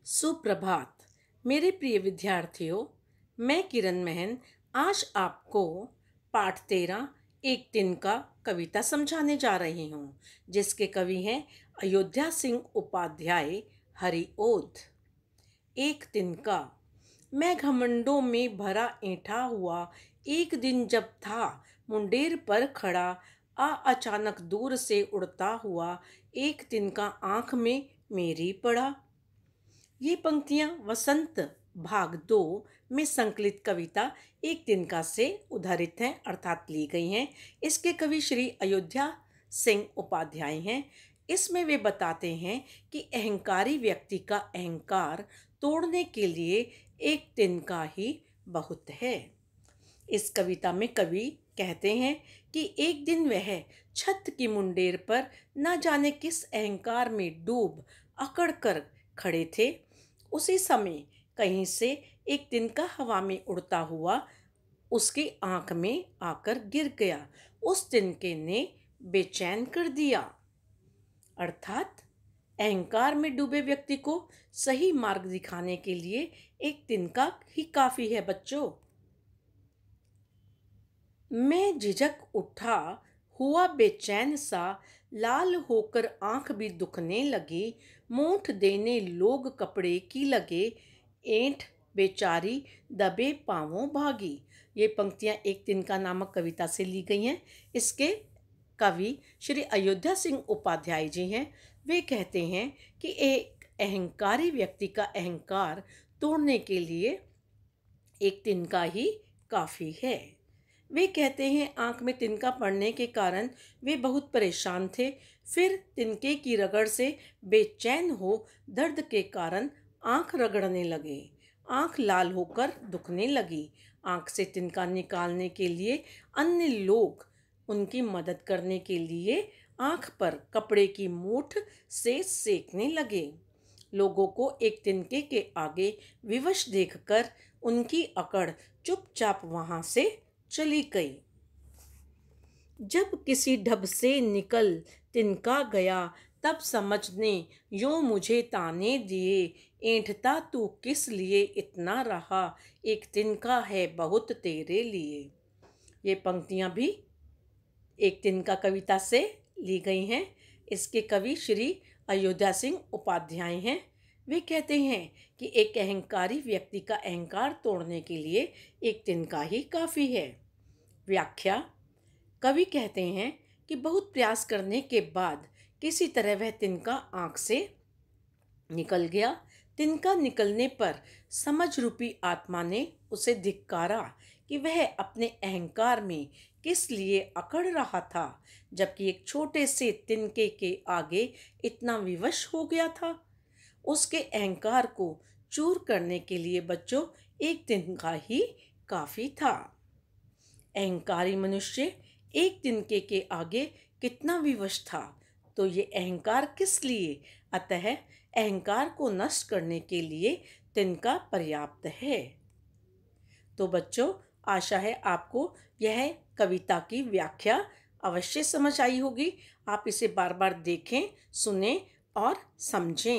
सुप्रभात मेरे प्रिय विद्यार्थियों। मैं किरण महन आज आपको पाठ 13 एक दिन का कविता समझाने जा रही हूँ, जिसके कवि हैं अयोध्या सिंह उपाध्याय हरिओद। एक दिन का। मैं घमंडों में भरा ऐंठा हुआ एक दिन जब था मुंडेर पर खड़ा, अचानक दूर से उड़ता हुआ एक दिन का आंख में मेरी पड़ा। ये पंक्तियां वसंत भाग 2 में संकलित कविता एक दिन का से उद्धृत हैं, अर्थात ली गई हैं। इसके कवि श्री अयोध्या सिंह उपाध्याय हैं। इसमें वे बताते हैं कि अहंकारी व्यक्ति का अहंकार तोड़ने के लिए एक दिन का ही बहुत है। इस कविता में कवि कहते हैं कि एक दिन वह छत की मुंडेर पर न जाने किस अहंकार में डूब अकड़ कर खड़े थे। उसी समय कहीं से एक तिनका हवा में उड़ता हुआ उसकी आंख में आकर गिर गया। उस तिनके ने बेचैन कर दिया। अर्थात अहंकार में डूबे व्यक्ति को सही मार्ग दिखाने के लिए एक तिनका ही काफी है बच्चों। मैं झिझक उठा हुआ बेचैन सा, लाल होकर आंख भी दुखने लगी। मूठ देने लोग कपड़े की लगे, ऐंठ बेचारी दबे पांवों भागी। ये पंक्तियां एक तिनका नामक कविता से ली गई हैं। इसके कवि श्री अयोध्या सिंह उपाध्याय जी हैं। वे कहते हैं कि एक अहंकारी व्यक्ति का अहंकार तोड़ने के लिए एक तिनका ही काफी है। वे कहते हैं आंख में तिनका पड़ने के कारण वे बहुत परेशान थे। फिर तिनके की रगड़ से बेचैन हो दर्द के कारण आंख रगड़ने लगे। आंख लाल होकर दुखने लगी। आंख से तिनका निकालने के लिए अन्य लोग उनकी मदद करने के लिए आंख पर कपड़े की मूठ से सेकने लगे। लोगों को एक तिनके के आगे विवश देखकर उनकी अकड़ चुपचाप वहां से चली गई। जब किसी ढब से निकल तिनका गया, तब समझने यूं मुझे ताने दिए। ऐंठता तू किस लिए इतना रहा, एक तिनका है बहुत तेरे लिए। ये पंक्तियां भी एक तिनका कविता से ली गई हैं। इसके कवि श्री अयोध्या सिंह उपाध्याय हैं। वे कहते हैं कि एक अहंकारी व्यक्ति का अहंकार तोड़ने के लिए एक तिनका ही काफी है। व्याख्या। कवि कहते हैं कि बहुत प्रयास करने के बाद किसी तरह वह तिनका आंख से निकल गया। तिनका निकलने पर समझ रूपी आत्मा ने उसे धिक्कारा कि वह अपने अहंकार में किस लिए अकड़ रहा था, जबकि एक छोटे से तिनके के आगे इतना विवश हो गया था। उसके अहंकार को चूर करने के लिए बच्चों एक तिनका ही काफी था। अहंकारी मनुष्य एक तिनके के आगे कितना विवश था, तो ये अहंकार किस लिए। अतः अहंकार को नष्ट करने के लिए तिनका पर्याप्त है। तो बच्चों, आशा है आपको यह कविता की व्याख्या अवश्य समझ आई होगी। आप इसे बार बार देखें, सुनें और समझें।